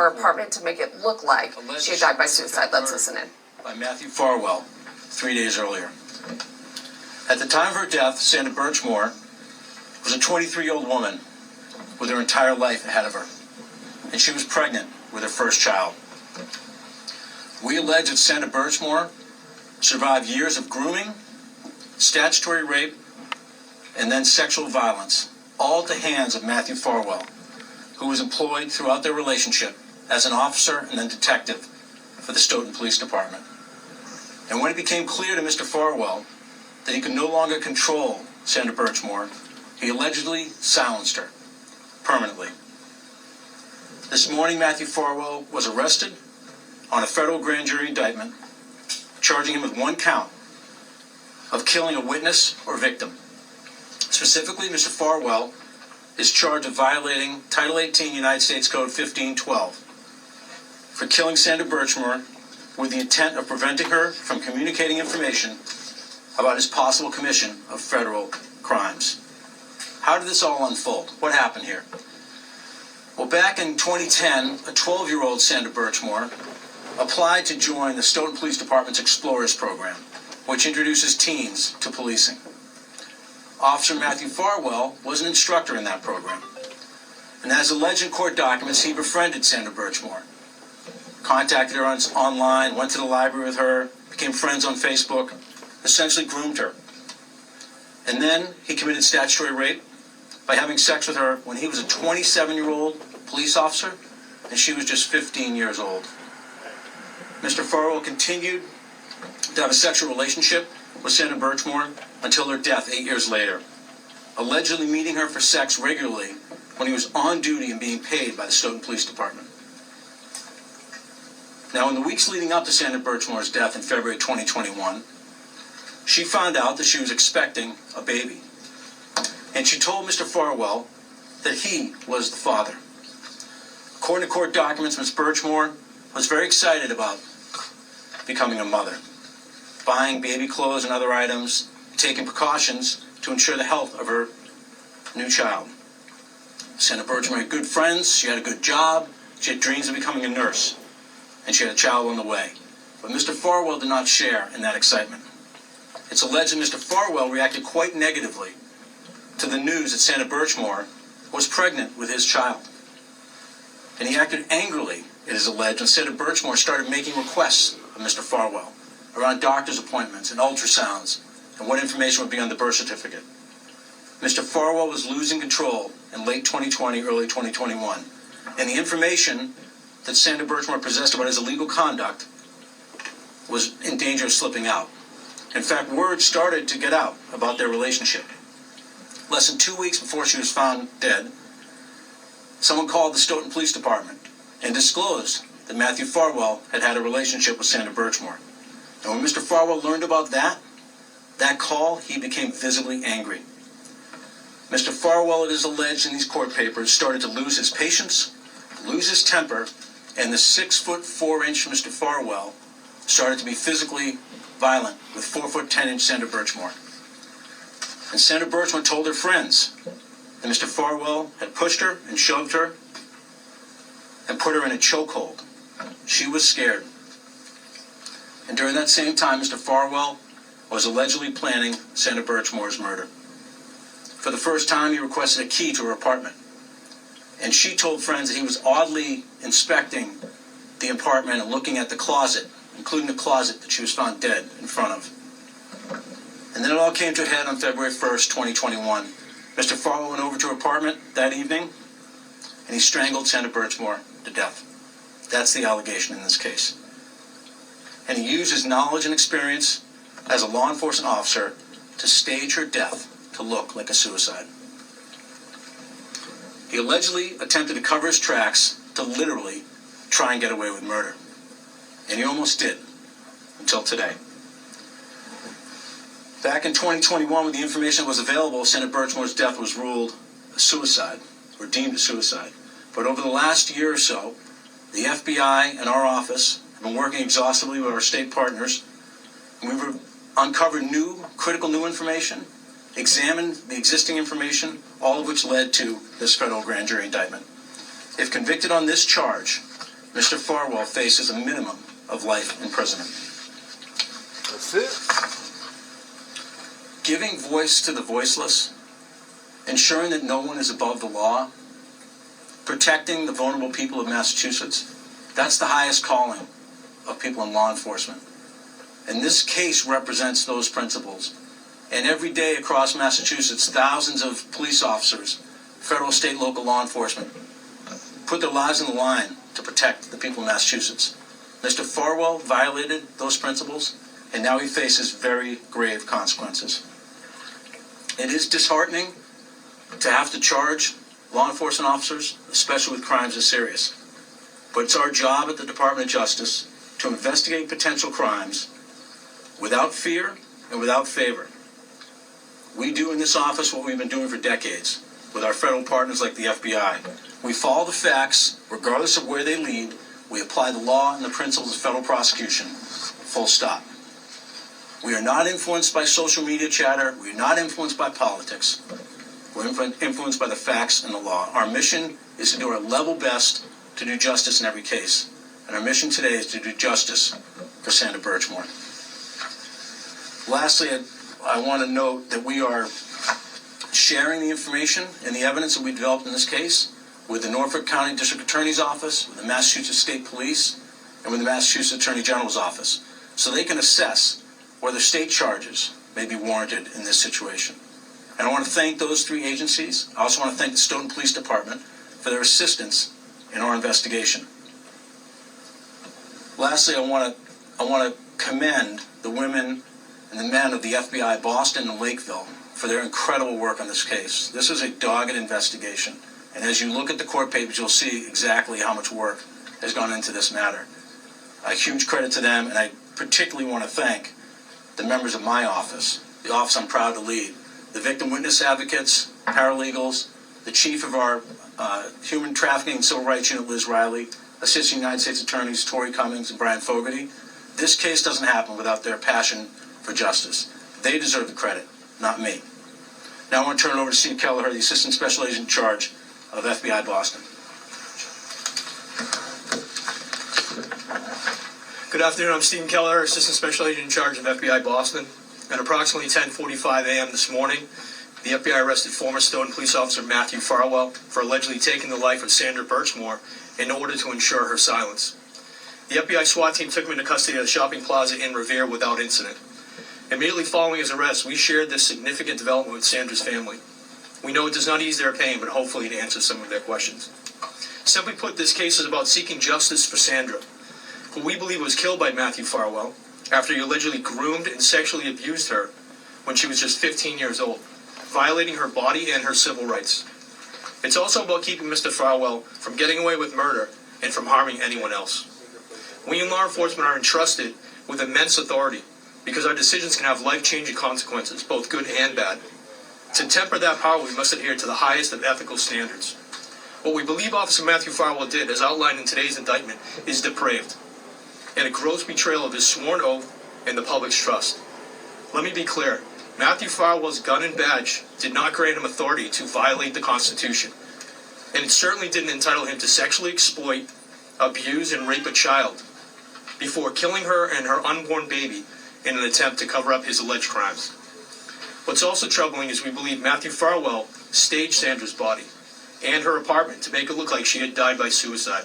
her apartment to make it look like she had died by suicide. Let's listen in. By Matthew Farwell 3 days earlier. At the time of her death, Sandra Birchmore was a 23-year-old woman with her entire life ahead of her, and she was pregnant with her first child. We allege that Sandra Birchmore survived years of grooming, statutory rape, and then sexual violence, all at the hands of Matthew Farwell, who was employed throughout their relationship as an officer and then detective for the Stoughton Police Department. And when it became clear to Mr. Farwell that he could no longer control Sandra Birchmore, he allegedly silenced her permanently. This morning, Matthew Farwell was arrested on a federal grand jury indictment charging him with one count of killing a witness or victim. Specifically, Mr. Farwell is charged of violating Title 18 United States Code 1512 for killing Sandra Birchmore with the intent of preventing her from communicating information about his possible commission of federal crimes. How did this all unfold? What happened here? Well, back in 2010, a 12-year-old Sandra Birchmore applied to join the Stoughton Police Department's Explorers program, which introduces teens to policing. Officer Matthew Farwell was an instructor in that program. And as alleged in court documents, he befriended Sandra Birchmore, contacted her online, went to the library with her, became friends on Facebook, essentially groomed her. And then he committed statutory rape by having sex with her when he was a 27-year-old police officer and she was just 15 years old. Mr. Farwell continued to have a sexual relationship with Sandra Birchmore until her death 8 years later, allegedly meeting her for sex regularly when he was on duty and being paid by the Stoughton Police Department. Now, in the weeks leading up to Sandra Birchmore's death in February 2021, she found out that she was expecting a baby. And she told Mr. Farwell that he was the father. According to court documents, Ms. Birchmore was very excited about becoming a mother, buying baby clothes and other items, taking precautions to ensure the health of her new child. Sandra Birchmore had good friends, she had a good job, she had dreams of becoming a nurse, and she had a child on the way. But Mr. Farwell did not share in that excitement. It's alleged that Mr. Farwell reacted quite negatively to the news that Sandra Birchmore was pregnant with his child. And he acted angrily, it is alleged, when Sandra Birchmore started making requests of Mr. Farwell around doctor's appointments and ultrasounds and what information would be on the birth certificate. Mr. Farwell was losing control in late 2020, early 2021, and the information that Sandra Birchmore possessed about his illegal conduct was in danger of slipping out. In fact, word started to get out about their relationship. Less than 2 weeks before she was found dead, someone called the Stoughton Police Department and disclosed that Matthew Farwell had had a relationship with Sandra Birchmore. And when Mr. Farwell learned about that call, he became visibly angry. Mr. Farwell, it is alleged in these court papers, started to lose his patience, lose his temper, and the 6'4" Mr. Farwell started to be physically violent with 4'10" Sandra Birchmore. And Sandra Birchmore told her friends that Mr. Farwell had pushed her and shoved her and put her in a chokehold. She was scared. And during that same time, Mr. Farwell was allegedly planning Sandra Birchmore's murder. For the first time, he requested a key to her apartment. And she told friends that he was oddly inspecting the apartment and looking at the closet, including the closet that she was found dead in front of. And then it all came to a head on February 1st, 2021. Mr. Farwell went over to her apartment that evening, and he strangled Sandra Birchmore to death. That's the allegation in this case. And he used his knowledge and experience as a law enforcement officer to stage her death to look like a suicide. He allegedly attempted to cover his tracks to literally try and get away with murder. And he almost did, until today. Back in 2021, when the information was available, Sandra Birchmore's death was ruled a suicide, or deemed a suicide. But over the last year or so, the FBI and our office have been working exhaustively with our state partners, and we've uncovered critical new information, examined the existing information, all of which led to this federal grand jury indictment. If convicted on this charge, Mr. Farwell faces a minimum of life imprisonment. That's it. Giving voice to the voiceless, ensuring that no one is above the law, protecting the vulnerable people of Massachusetts, that's the highest calling of people in law enforcement. And this case represents those principles. And every day across Massachusetts, thousands of police officers, federal, state, local law enforcement, put their lives on the line to protect the people of Massachusetts. Mr. Farwell violated those principles, and now he faces very grave consequences. It is disheartening to have to charge law enforcement officers, especially with crimes as serious. But it's our job at the Department of Justice to investigate potential crimes without fear and without favor. We do in this office what we've been doing for decades with our federal partners like the FBI. We follow the facts, regardless of where they lead. We apply the law and the principles of federal prosecution. Full stop. We are not influenced by social media chatter. We are not influenced by politics. We're influenced by the facts and the law. Our mission is to do our level best to do justice in every case. And our mission today is to do justice for Sandra Birchmore. Lastly, I want to note that we are sharing the information and the evidence that we developed in this case with the Norfolk County District Attorney's Office, with the Massachusetts State Police, and with the Massachusetts Attorney General's Office, so they can assess whether state charges may be warranted in this situation. And I want to thank those three agencies. I also want to thank the Stoughton Police Department for their assistance in our investigation. Lastly, I want to commend the women and the men of the FBI Boston and Lakeville for their incredible work on this case. This is a dogged investigation. And as you look at the court papers, you'll see exactly how much work has gone into this matter. A huge credit to them, and I particularly want to thank the members of my office, the office I'm proud to lead, the victim witness advocates, paralegals, the chief of our human trafficking and civil rights unit, Liz Riley, assistant United States attorneys, Tori Cummings and Brian Fogarty. This case doesn't happen without their passion for justice. They deserve the credit, not me. Now I want to turn it over to Steve Kelleher, the Assistant Special Agent in charge of FBI Boston. Good afternoon, I'm Stephen Kelleher, Assistant Special Agent in charge of FBI Boston. At approximately 10:45 a.m. this morning, the FBI arrested former Stoughton police officer Matthew Farwell for allegedly taking the life of Sandra Birchmore in order to ensure her silence. The FBI SWAT team took him into custody at a shopping plaza in Revere without incident. Immediately following his arrest, we shared this significant development with Sandra's family. We know it does not ease their pain, but hopefully it answers some of their questions. Simply put, this case is about seeking justice for Sandra, who we believe was killed by Matthew Farwell after he allegedly groomed and sexually abused her when she was just 15 years old, violating her body and her civil rights. It's also about keeping Mr. Farwell from getting away with murder and from harming anyone else. We in law enforcement are entrusted with immense authority because our decisions can have life-changing consequences, both good and bad. To temper that power, we must adhere to the highest of ethical standards. What we believe Officer Matthew Farwell did, as outlined in today's indictment, is depraved and a gross betrayal of his sworn oath and the public's trust. Let me be clear. Matthew Farwell's gun and badge did not grant him authority to violate the Constitution, and it certainly didn't entitle him to sexually exploit, abuse, and rape a child before killing her and her unborn baby in an attempt to cover up his alleged crimes. What's also troubling is we believe Matthew Farwell staged Sandra's body and her apartment to make it look like she had died by suicide.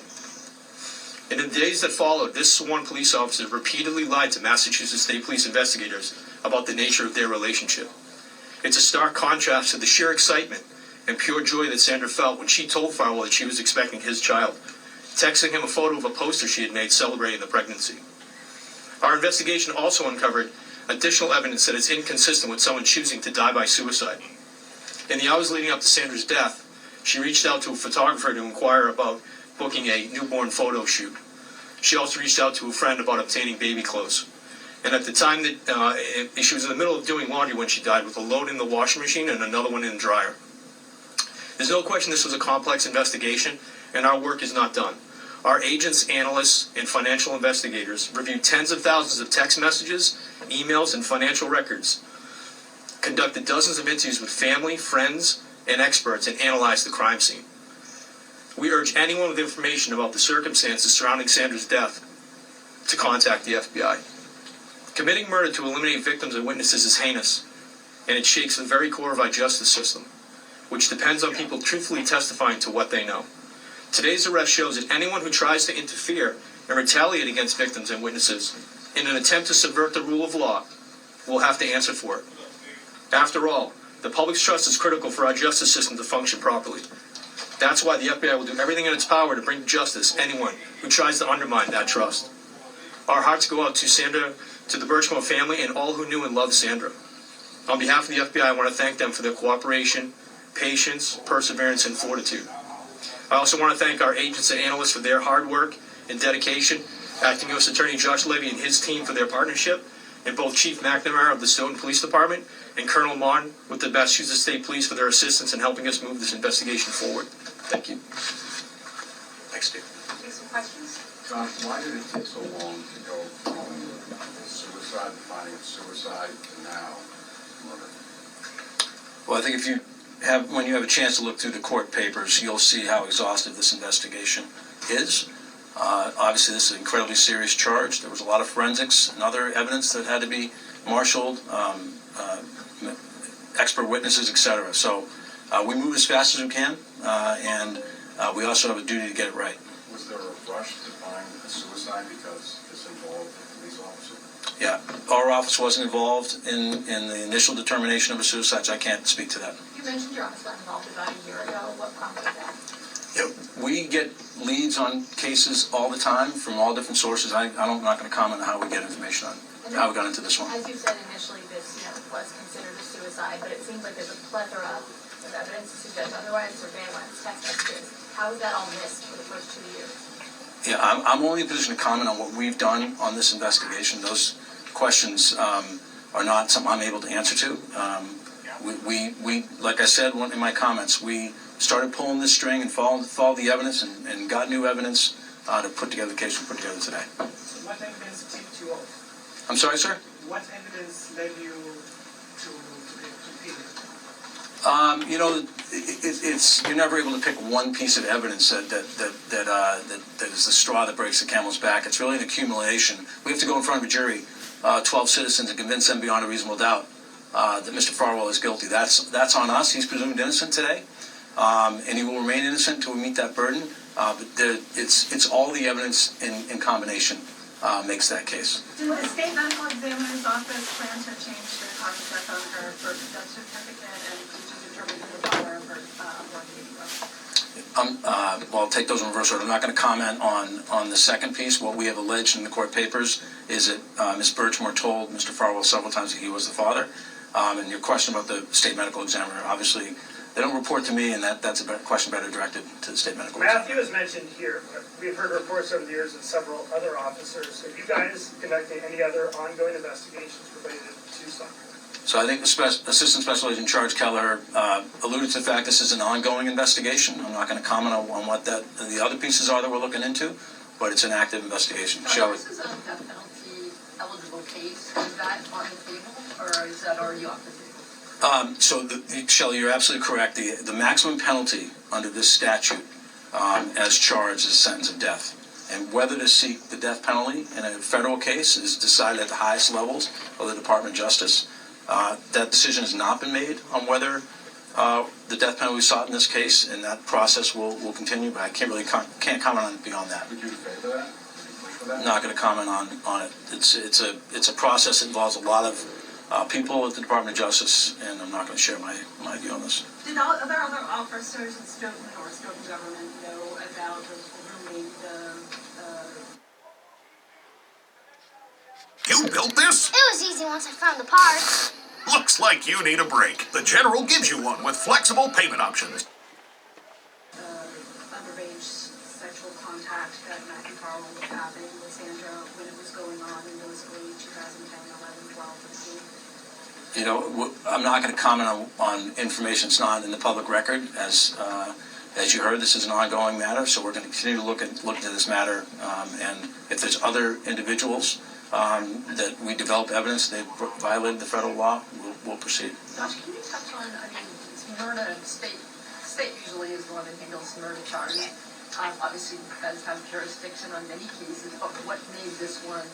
And in the days that followed, this sworn police officer repeatedly lied to Massachusetts State Police investigators about the nature of their relationship. It's a stark contrast to the sheer excitement and pure joy that Sandra felt when she told Farwell that she was expecting his child, texting him a photo of a poster she had made celebrating the pregnancy. Our investigation also uncovered additional evidence that is inconsistent with someone choosing to die by suicide. In the hours leading up to Sandra's death, she reached out to a photographer to inquire about booking a newborn photo shoot. She also reached out to a friend about obtaining baby clothes. And at the time that she was in the middle of doing laundry when she died, with a load in the washing machine and another one in the dryer. There's no question this was a complex investigation, and our work is not done. Our agents, analysts, and financial investigators reviewed tens of thousands of text messages, emails, and financial records, conducted dozens of interviews with family, friends, and experts, and analyzed the crime scene. We urge anyone with information about the circumstances surrounding Sandra's death to contact the FBI. Committing murder to eliminate victims and witnesses is heinous, and it shakes the very core of our justice system, which depends on people truthfully testifying to what they know. Today's arrest shows that anyone who tries to interfere and retaliate against victims and witnesses in an attempt to subvert the rule of law will have to answer for it. After all, the public's trust is critical for our justice system to function properly. That's why the FBI will do everything in its power to bring to justice anyone who tries to undermine that trust. Our hearts go out to Sandra, to the Birchmore family, and all who knew and loved Sandra. On behalf of the FBI, I want to thank them for their cooperation, patience, perseverance, and fortitude. I also want to thank our agents and analysts for their hard work and dedication, Acting U.S. Attorney Josh Levy and his team for their partnership, and both Chief McNamara of the Stoughton Police Department and Colonel Martin with the Massachusetts State Police for their assistance in helping us move this investigation forward. Thank you. Thanks, Steve. Take some questions? John, why did it take so long to go from suicide, finding it suicide, to now murder? Well, I think when you have a chance to look through the court papers, you'll see how exhaustive this investigation is. Obviously, this is an incredibly serious charge. There was a lot of forensics and other evidence that had to be marshaled, expert witnesses, etc. So we move as fast as we can, and we also have a duty to get it right. Was there a rush to find a suicide because this involved a police officer? Yeah, our office wasn't involved in the initial determination of a suicide, so I can't speak to that. You mentioned your office got involved about a year ago. What prompted that? Yeah, we get leads on cases all the time from all different sources. I'm not going to comment on how we get information on how we got into this one. As you said initially, this was considered a suicide, but it seems like there's a plethora of evidence to suggest otherwise. Surveillance, text messages. How was that all missed for the first 2 years? Yeah, I'm only in a position to comment on what we've done on this investigation. Those questions are not something I'm able to answer to. We like I said in my comments, we started pulling this string and followed the evidence and got new evidence to put together the case we put together today. So what evidence tipped you off? I'm sorry, sir? What evidence led you to feel it? You're never able to pick one piece of evidence that is the straw that breaks the camel's back. It's really an accumulation. We have to go in front of a jury, 12 citizens, and convince them beyond a reasonable doubt that Mr. Farwell is guilty. That's on us. He's presumed innocent today, and he will remain innocent until we meet that burden. But it's all the evidence in combination makes that case. Did the state medical examiner's office plan to change the cause of death on her birth certificate and to determine who the father of her aborted baby was? Well, I'll take those in reverse order. I'm not going to comment on the second piece. What we have alleged in the court papers is that Ms. Birchmore told Mr. Farwell several times that he was the father. And your question about the state medical examiner, obviously, they don't report to me, and that's a question better directed to the state medical examiner. Matthew is mentioned here. We've heard reports over the years of several other officers. Have you guys conducted any other ongoing investigations related to something? So I think Assistant Special Agent Charge Keller alluded to the fact this is an ongoing investigation. I'm not going to comment on what the other pieces are that we're looking into, but it's an active investigation. Shelley? This is a death penalty eligible case. Is that on the table, or is that already off the table? Shelley, you're absolutely correct. The maximum penalty under this statute as charged is a sentence of death. And whether to seek the death penalty in a federal case is decided at the highest levels of the Department of Justice. That decision has not been made on whether the death penalty sought in this case, and that process will continue, but I can't comment on it beyond that. Would you favor that? I'm not going to comment on it. It's a process that involves a lot of people at the Department of Justice, and I'm not going to share my view on this. Did other officers in Stoughton or Stoughton government know about the grooming You built this? It was easy once I found the parts. Looks like you need a break. The General gives you one with flexible payment options. underage sexual contact that Matthew Farwell was having with Sandra when it was going on in those early 2010, 11, 12, 15? I'm not going to comment on information that's not in the public record. As you heard, this is an ongoing matter, so we're going to continue to look into this matter. And if there's other individuals that we develop evidence they violated the federal law, we'll proceed. Josh, can you touch on, you're in a state state usually is the one that handles murder charges. Obviously, you guys have jurisdiction on many cases, but what made this one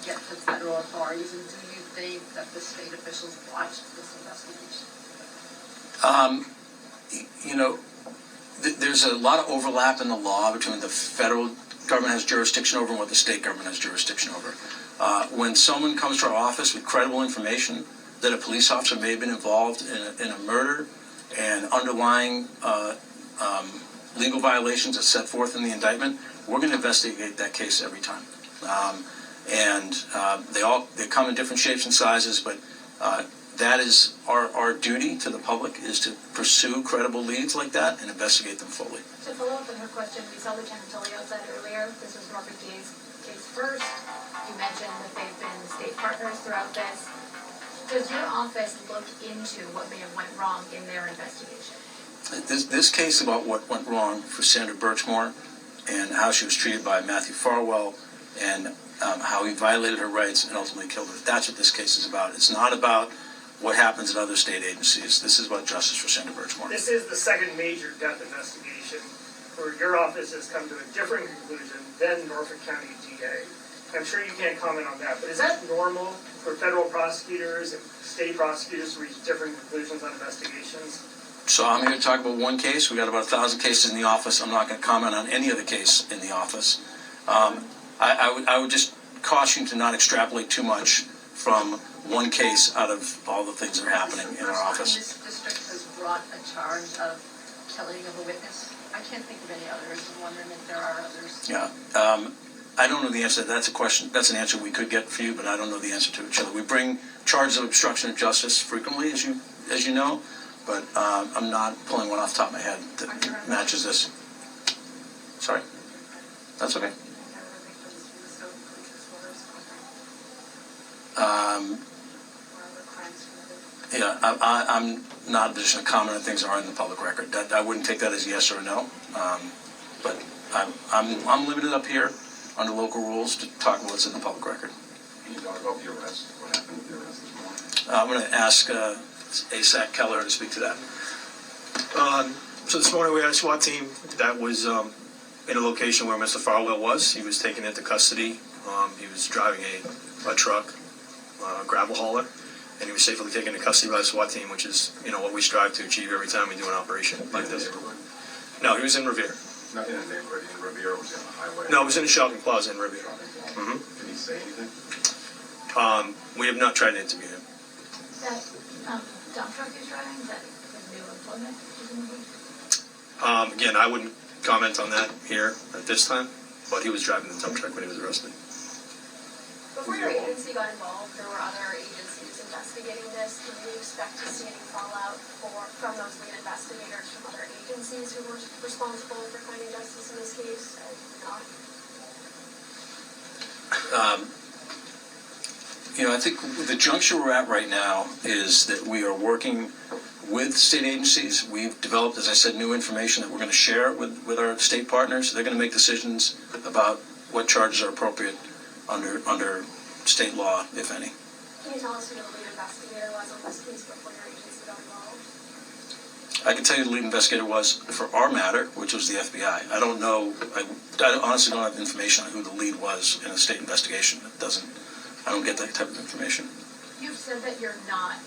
get to federal authorities, and do you think that the state officials watched this investigation? You know, there's a lot of overlap in the law between the federal government has jurisdiction over and what the state government has jurisdiction over. When someone comes to our office with credible information that a police officer may have been involved in a murder and underlying legal violations as set forth in the indictment, we're going to investigate that case every time. They come in different shapes and sizes, but that is our duty to the public, is to pursue credible leads like that and investigate them fully. To follow up on her question, we saw Lieutenant Tully outside earlier. This was Norfolk DA's case first. You mentioned that they've been state partners throughout this. Does your office look into what may have went wrong in their investigation? This case about what went wrong for Sandra Birchmore and how she was treated by Matthew Farwell and how he violated her rights and ultimately killed her. That's what this case is about. It's not about what happens at other state agencies. This is about justice for Sandra Birchmore. This is the second major death investigation where your office has come to a different conclusion than Norfolk County DA. I'm sure you can't comment on that, but is that normal for federal prosecutors and state prosecutors to reach different conclusions on investigations? So I'm here to talk about one case. We got about 1,000 cases in the office. I'm not going to comment on any other case in the office. I would just caution you to not extrapolate too much from one case out of all the things that are happening in our office. This district has brought a charge of killing of a witness. I can't think of any others. I'm wondering if there are others. Yeah. I don't know the answer. That's a question. That's an answer we could get for you, but I don't know the answer to it. We bring charges of obstruction of justice frequently, as you know, but I'm not pulling one off the top of my head that matches this. Sorry. That's okay. Yeah, I'm not in a position to comment on things that are in the public record. I wouldn't take that as a yes or a no, but I'm limited up here under local rules to talk about what's in the public record. Can you talk about the arrest? What happened with the arrest this morning? I'm going to ask ASAC Keller to speak to that. So this morning we had a SWAT team that was in a location where Mr. Farwell was. He was taken into custody. He was driving a truck, gravel hauler, and he was safely taken into custody by the SWAT team, which is, what we strive to achieve every time we do an operation like this. No, he was in Revere. Not in the neighborhood, in Revere, was he on the highway? No, it was in the shopping plaza in Revere. Did he say anything? We have not tried to interview him. That dump truck you're driving, is that his new employment? Again, I wouldn't comment on that here at this time, but he was driving the dump truck when he was arrested. Before your agency got involved, there were other agencies investigating this. Did you expect to see any fallout from those lead investigators from other agencies who were responsible for finding justice in this case? I think the juncture we're at right now is that we are working with state agencies. We've developed, as I said, new information that we're going to share with our state partners. They're going to make decisions about what charges are appropriate under state law, if any. Can you tell us who the lead investigator was on this case before your agency got involved? I can tell you the lead investigator was for our matter, which was the FBI. I don't know. I honestly don't have information on who the lead was in a state investigation. I don't get that type of information. You've said that you're not,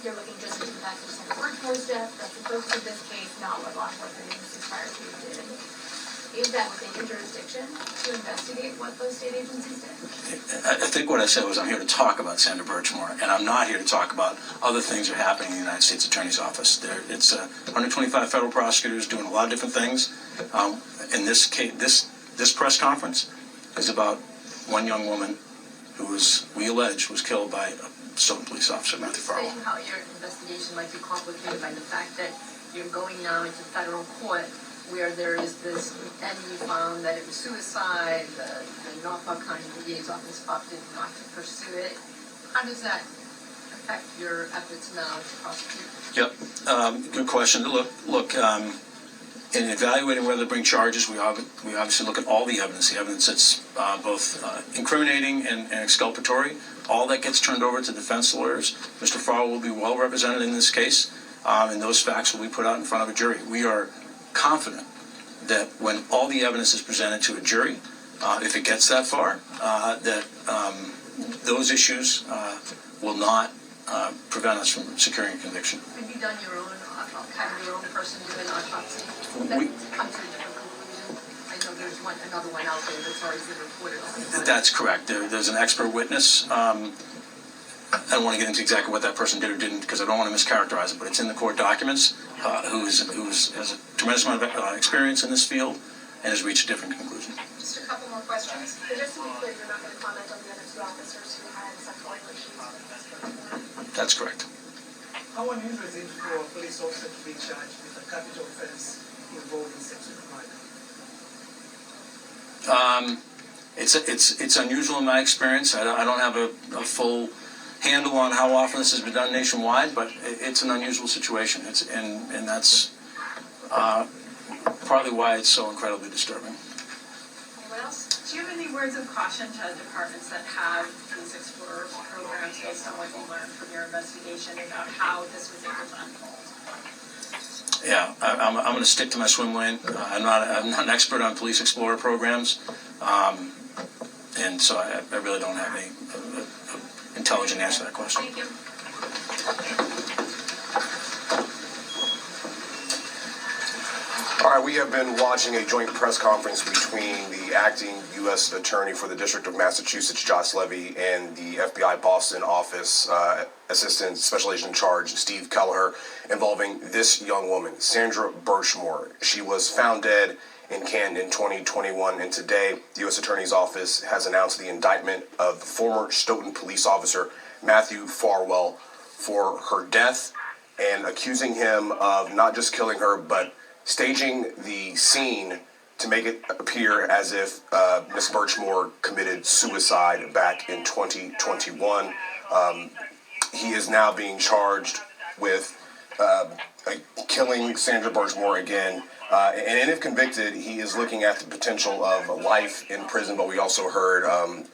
you're looking just into the fact that Sandra Birchmore's death. That's the focus of this case, not what law enforcement agencies prior to you did. Is that within your jurisdiction to investigate what those state agencies did? I think what I said was I'm here to talk about Sandra Birchmore, and I'm not here to talk about other things that are happening in the United States Attorney's Office. It's 125 federal prosecutors doing a lot of different things. In this case, this press conference is about one young woman who we allege was killed by a Stoughton police officer, Matthew Farwell. Saying how your investigation might be complicated by the fact that you're going now into federal court where there is this, and you found that it was suicide, the Norfolk County DA's office opted not to pursue it. How does that affect your efforts now to prosecute? Yep, good question. Look. In evaluating whether to bring charges, we obviously look at all the evidence that's both incriminating and exculpatory. All that gets turned over to defense lawyers. Mr. Farwell will be well represented in this case. and those facts will be put out in front of a jury. We are confident that when all the evidence is presented to a jury, if it gets that far, that those issues will not prevent us from securing a conviction. Have you done your own, having your own person do an autopsy? We- That's come to a different conclusion. I know there's another one out there that's already been reported on. That's correct. There's an expert witness. I don't want to get into exactly what that person did or didn't because I don't want to mischaracterize it, but it's in the court documents, who has a tremendous amount of experience in this field and has reached a different conclusion. Just a couple more questions. But just to be clear, you're not going to comment on the other two officers who had sexual relations with That's correct. How unusual is it for a police officer to be charged with a capital offense involving sexual crime? It's unusual in my experience. I don't have a full handle on how often this has been done nationwide, but it's an unusual situation. And that's partly why it's so incredibly disturbing. Anyone else? Do you have any words of caution to departments that have these Explorer programs based on what you learned from your investigation about how this was able to unfold? Yeah, I'm going to stick to my swim lane. I'm not an expert on police Explorer programs, and so I really don't have any intelligent answer to that question. Thank you. All right, we have been watching a joint press conference between the acting U.S. Attorney for the District of Massachusetts, Josh Levy, and the FBI Boston office Assistant Special Agent in Charge, Steve Kelleher, involving this young woman, Sandra Birchmore. She was found dead in Canton in 2021, and today the U.S. Attorney's Office has announced the indictment of former Stoughton police officer Matthew Farwell for her death and accusing him of not just killing her, but staging the scene to make it appear as if Ms. Birchmore committed suicide back in 2021. He is now being charged with killing Sandra Birchmore again. And if convicted, he is looking at the potential of life in prison, but we also heard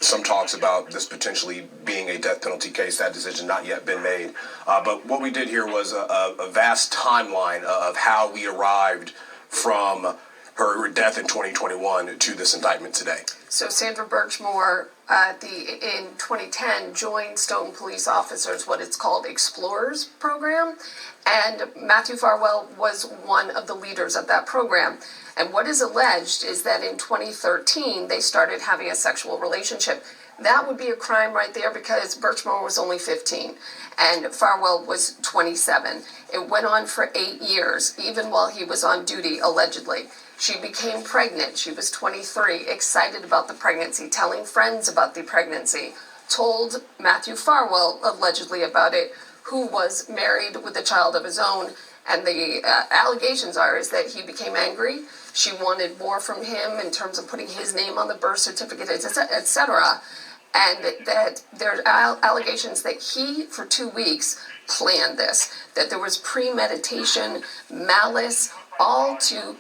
some talks about this potentially being a death penalty case. That decision not yet been made. But what we did here was a vast timeline of how we arrived from her death in 2021 to this indictment today. So Sandra Birchmore in 2010 joined Stoughton police officers what it's called Explorers program, and Matthew Farwell was one of the leaders of that program. And what is alleged is that in 2013 they started having a sexual relationship. That would be a crime right there because Birchmore was only 15 and Farwell was 27. It went on for 8 years, even while he was on duty, allegedly. She became pregnant. She was 23, excited about the pregnancy, telling friends about the pregnancy, told Matthew Farwell allegedly about it, who was married with a child of his own. And the allegations is that he became angry. She wanted more from him in terms of putting his name on the birth certificate, etc. And that there are allegations that he, for 2 weeks, planned this, that there was premeditation, malice, all to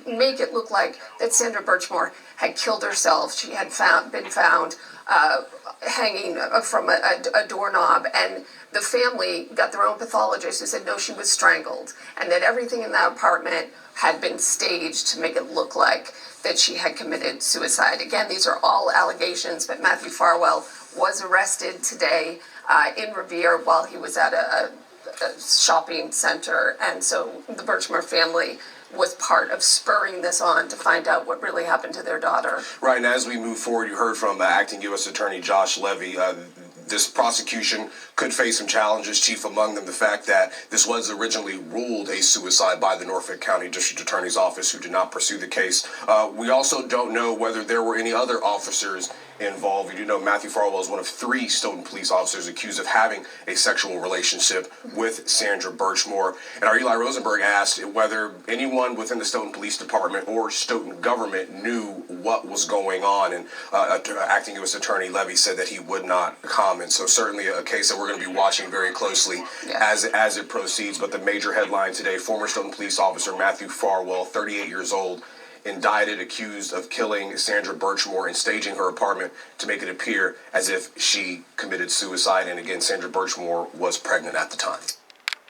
make it look like that Sandra Birchmore had killed herself. She had been found hanging from a doorknob, and the family got their own pathologist who said no, she was strangled, and that everything in that apartment had been staged to make it look like that she had committed suicide. Again, these are all allegations, but Matthew Farwell was arrested today in Revere while he was at a shopping center, and so the Birchmore family was part of spurring this on to find out what really happened to their daughter. Right, and as we move forward, you heard from acting U.S. Attorney Josh Levy. This prosecution could face some challenges, chief among them the fact that this was originally ruled a suicide by the Norfolk County District Attorney's Office, who did not pursue the case. We also don't know whether there were any other officers involved. We do know Matthew Farwell is one of 3 Stoughton police officers accused of having a sexual relationship with Sandra Birchmore. And our Eli Rosenberg asked whether anyone within the Stoughton Police Department or Stoughton government knew what was going on. And acting U.S. Attorney Levy said that he would not comment. So certainly a case that we're going to be watching very closely as it proceeds. But the major headline today, former Stoughton police officer Matthew Farwell, 38 years old, indicted, accused of killing Sandra Birchmore and staging her apartment to make it appear as if she committed suicide. And again, Sandra Birchmore was pregnant at the time.